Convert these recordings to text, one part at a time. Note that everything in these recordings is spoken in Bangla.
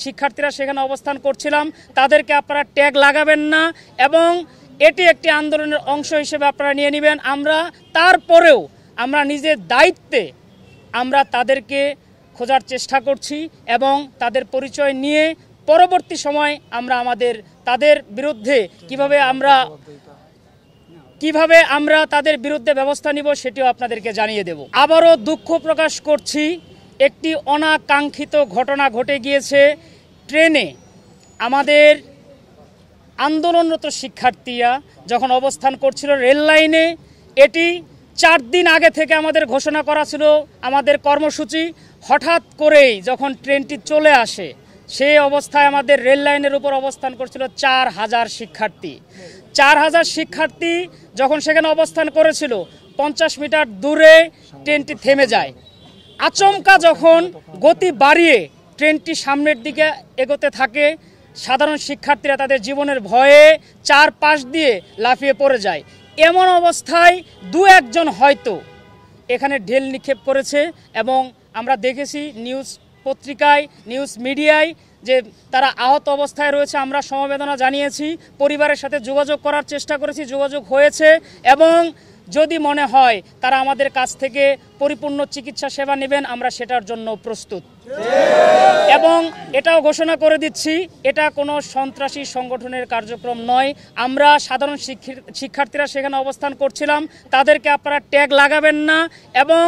শিক্ষার্থীরা সেখানে অবস্থান করছিলাম তাদেরকে আপনারা ট্যাগ লাগাবেন না এবং এটি একটি আন্দোলনের অংশ হিসেবে আপনারা নিয়ে নেবেন। আমরা তারপরেও আমরা নিজের দায়িত্বে আমরা তাদেরকে খোঁজার চেষ্টা করছি এবং তাদের পরিচয় নিয়ে পরবর্তী সময় আমরা তাদের বিরুদ্ধে কিভাবে আমরা তাদের বিরুদ্ধে ব্যবস্থা নিব সেটিও আপনাদেরকে জানিয়ে দেব। আবারও দুঃখ প্রকাশ করছি, একটি অনাকাঙ্ক্ষিত ঘটনা ঘটে গিয়েছে। ট্রেনে আমাদের আন্দোলনরত শিক্ষার্থীরা যখন অবস্থান করছিল রেল লাইনে, এটি 4 দিন আগে থেকে আমাদের ঘোষণা করা ছিল আমাদের কর্মসূচি। হঠাৎ করেই যখন ট্রেনটি চলে আসে সেই অবস্থায় আমাদের রেল লাইনের উপর অবস্থান করছিল 4000 শিক্ষার্থী। 4000 শিক্ষার্থী যখন সেখানে অবস্থান করেছিল 50 মিটার দূরে ট্রেনটি থেমে যায়। আচমকা যখন গতি বাড়িয়ে ট্রেনটি সামনের দিকে এগোতে থাকে, সাধারণ শিক্ষার্থীরা তাদের জীবনের ভয়ে 4 পাশ দিয়ে লাফিয়ে পড়ে যায়। এমন অবস্থায় 2-1 জন হয়তো এখানে ঢেল নিক্ষেপ করেছে এবং আমরা দেখেছি নিউজ পত্রিকায়, নিউজ মিডিয়ায় যে তারা আহত অবস্থায় রয়েছে। আমরা সমবেদনা জানিয়েছি, পরিবারের সাথে যোগাযোগ করার চেষ্টা করেছি, যোগাযোগ হয়েছে এবং যদি মনে হয় তারা আমাদের কাছ থেকে পরিপূর্ণ চিকিৎসা সেবা নেবেন, আমরা সেটার জন্য প্রস্তুত। এবং এটাও ঘোষণা করে দিচ্ছি, এটা কোনো সন্ত্রাসী সংগঠনের কার্যক্রম নয়। আমরা সাধারণ শিক্ষার্থীরা সেখানে অবস্থান করছিলাম তাদেরকে আপনারা ট্যাগ লাগাবেন না এবং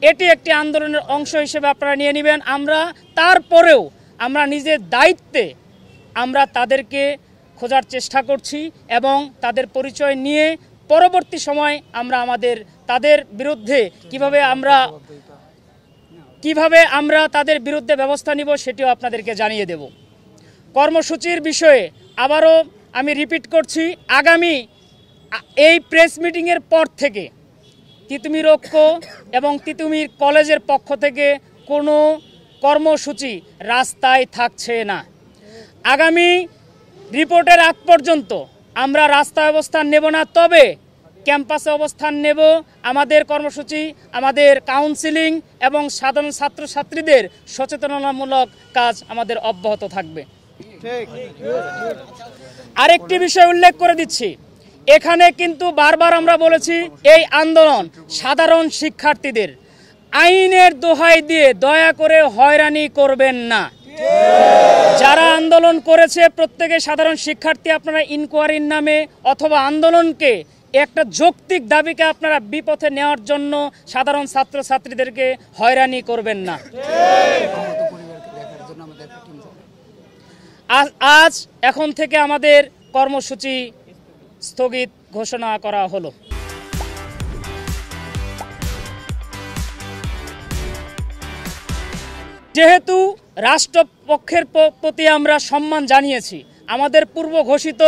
এটি একটি আন্দোলনের অংশ হিসেবে আপনারা নিয়ে নেবেন। আমরা তারপরেও আমরা নিজের দায়িত্বে আমরা তাদেরকে খোঁজার চেষ্টা করছি এবং তাদের পরিচয় নিয়ে পরবর্তী সময় আমরা তাদের বিরুদ্ধে কিভাবে আমরা তাদের বিরুদ্ধে ব্যবস্থা নিব সেটিও আপনাদেরকে জানিয়ে দেব। কর্মসূচির বিষয়ে আবারও আমি রিপিট করছি, আগামী এই প্রেস মিটিংয়ের পর থেকে তিতুমির ঐক্য এবং তিতুমির কলেজের পক্ষ থেকে কোনো কর্মসূচি রাস্তায় থাকছে না। আগামী রিপোর্টের আগ পর্যন্ত আমরা রাস্তায় অবস্থান নেব না, তবে ক্যাম্পাসে অবস্থান নেব। আমাদের কর্মসূচি, আমাদের কাউন্সিলিং এবং সাধারণ ছাত্রছাত্রীদের সচেতনতামূলক কাজ আমাদের অব্যাহত থাকবে। আরেকটি বিষয় উল্লেখ করে দিচ্ছি, এখানে কিন্তু বারবার আমরা বলেছি এই আন্দোলন সাধারণ শিক্ষার্থীদের, আইনের দোহাই দিয়ে দয়া করে হয়রানি করবেন না। যারা আন্দোলন করেছে প্রত্যেকে সাধারণ শিক্ষার্থী। আপনারা ইনকোয়ারির নামে অথবা আন্দোলনকে একটা যৌক্তিক দাবিকে আপনারা বিপথে নেওয়ার জন্য সাধারণ ছাত্রছাত্রীদেরকে হয়রানি করবেন না। আজ এখন থেকে আমাদের কর্মসূচি স্থগিত ঘোষণা করা হলো। যেহেতু রাষ্ট্রপক্ষের প্রতি আমরা সম্মান জানিয়েছি, আমাদের পূর্ব ঘোষিত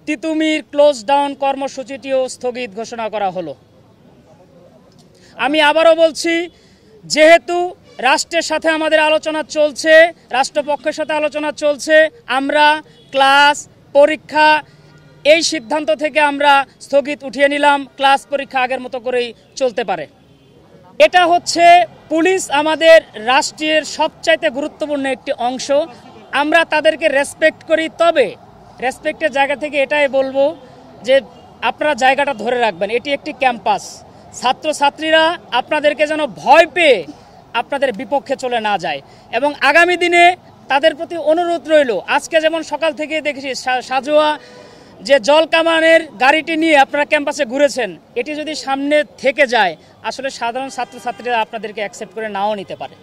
তিতুমির ক্লোজ ডাউন কর্মসূচিটিও স্থগিত ঘোষণা করা হলো। আমি আবারও বলছি, যেহেতু রাষ্ট্রের সাথে আমাদের আলোচনা চলছে, রাষ্ট্রপক্ষের সাথে আলোচনা চলছে, আমরা ক্লাস পরীক্ষা এই সিদ্ধান্ত থেকে আমরা স্থগিত উঠিয়ে নিলাম। ক্লাস পরীক্ষা আগের মতো করেই চলতে পারে। এটা হচ্ছে পুলিশ আমাদের রাষ্ট্রের সবচাইতে গুরুত্বপূর্ণ একটি অংশ। আমরা তাদেরকে রেসপেক্ট করি, তবে রেসপেক্টের জায়গা থেকে এটাই বলবো যে আপনারা জায়গাটা ধরে রাখবেন। এটি একটি ক্যাম্পাস, ছাত্রছাত্রীরা আপনাদেরকে যেন ভয় পেয়ে আপনাদের বিপক্ষে চলে না যায়। এবং আগামী দিনে তাদের প্রতি অনুরোধ রইল, আজকে যেমন সকাল থেকে দেখেছি সাজোয়া যে জল কামানের গাড়িটি নিয়ে আপনারা ক্যাম্পাসে ঘুরেছেন, এটি যদি সামনে থেকে যায় আসলে সাধারণ ছাত্রছাত্রীরা আপনাদেরকে অ্যাকসেপ্ট করে নাও নিতে পারে।